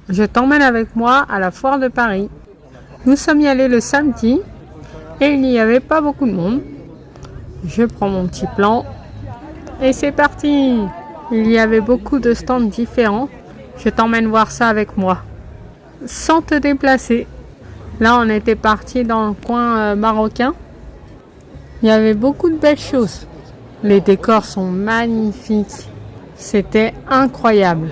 Je t'emmène avec moi à la foire de Paris. Nous sommes y allés le samedi et il n'y avait pas beaucoup de monde. Je prends mon petit plan et c'est parti. Il y avait beaucoup de stands différents. Je t'emmène voir ça avec moi, sans te déplacer. Là, on était parti dans le coin marocain. Il y avait beaucoup de belles choses. Les décors sont magnifiques. C'était incroyable.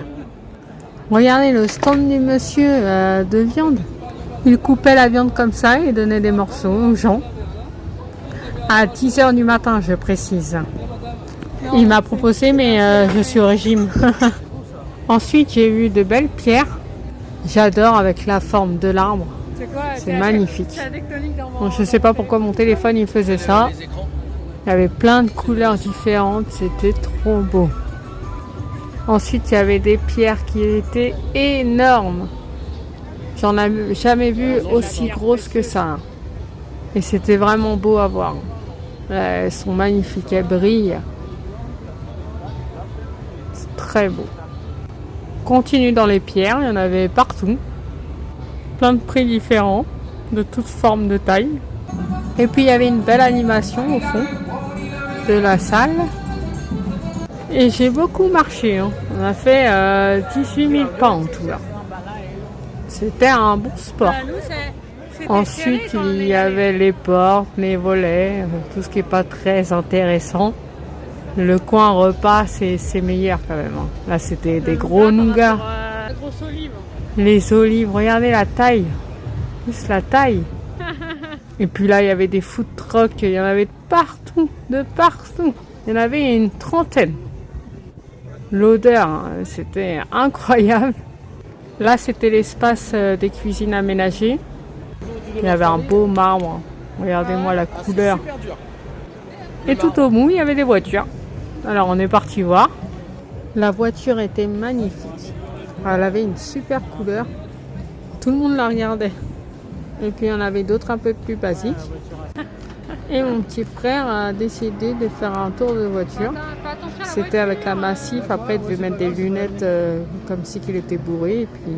Regardez le stand du monsieur de viande. Il coupait la viande comme ça et donnait des morceaux aux gens. À 10h du matin, je précise. Il m'a proposé, mais je suis au régime. Ensuite, j'ai vu de belles pierres. J'adore avec la forme de l'arbre. C'est magnifique. Bon, je ne sais pas pourquoi mon téléphone il faisait ça. Il y avait plein de couleurs différentes. C'était trop beau. Ensuite, il y avait des pierres qui étaient énormes. J'en ai jamais vu aussi grosses que ça. Et c'était vraiment beau à voir. Elles sont magnifiques, elles brillent. C'est très beau. Continue dans les pierres, il y en avait partout. Plein de prix différents, de toutes formes de taille. Et puis il y avait une belle animation au fond de la salle. Et j'ai beaucoup marché. On a fait 18 000 pas en tout là. C'était un bon sport. Ensuite, il y avait les portes, les volets, tout ce qui n'est pas très intéressant. Le coin repas, c'est meilleur quand même. Là, c'était des gros nougats. Les olives, regardez la taille. Juste la taille. Et puis là, il y avait des food trucks. Il y en avait de partout, de partout. Il y en avait une trentaine. L'odeur, c'était incroyable. Là, c'était l'espace des cuisines aménagées. Il y avait un beau marbre. Regardez-moi la couleur. Et tout au bout, il y avait des voitures. Alors, on est parti voir. La voiture était magnifique. Elle avait une super couleur. Tout le monde la regardait. Et puis, il y en avait d'autres un peu plus basiques. Et mon petit frère a décidé de faire un tour de voiture. C'était avec la Massif. Après, il devait mettre des lunettes comme si qu'il était bourré et puis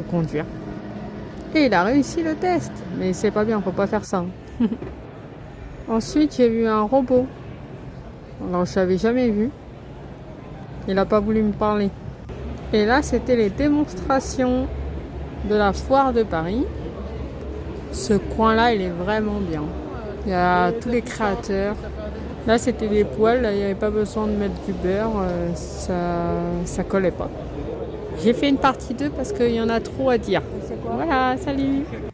conduire. Et il a réussi le test. Mais c'est pas bien, faut pas faire ça. Ensuite, j'ai vu un robot. Alors, je l'avais jamais vu. Il n'a pas voulu me parler. Et là, c'était les démonstrations de la foire de Paris. Ce coin-là, il est vraiment bien. Il y a tous les créateurs. Là, c'était des poêles. Il n'y avait pas besoin de mettre du beurre. Ça collait pas. J'ai fait une partie 2 parce qu'il y en a trop à dire. Voilà, salut!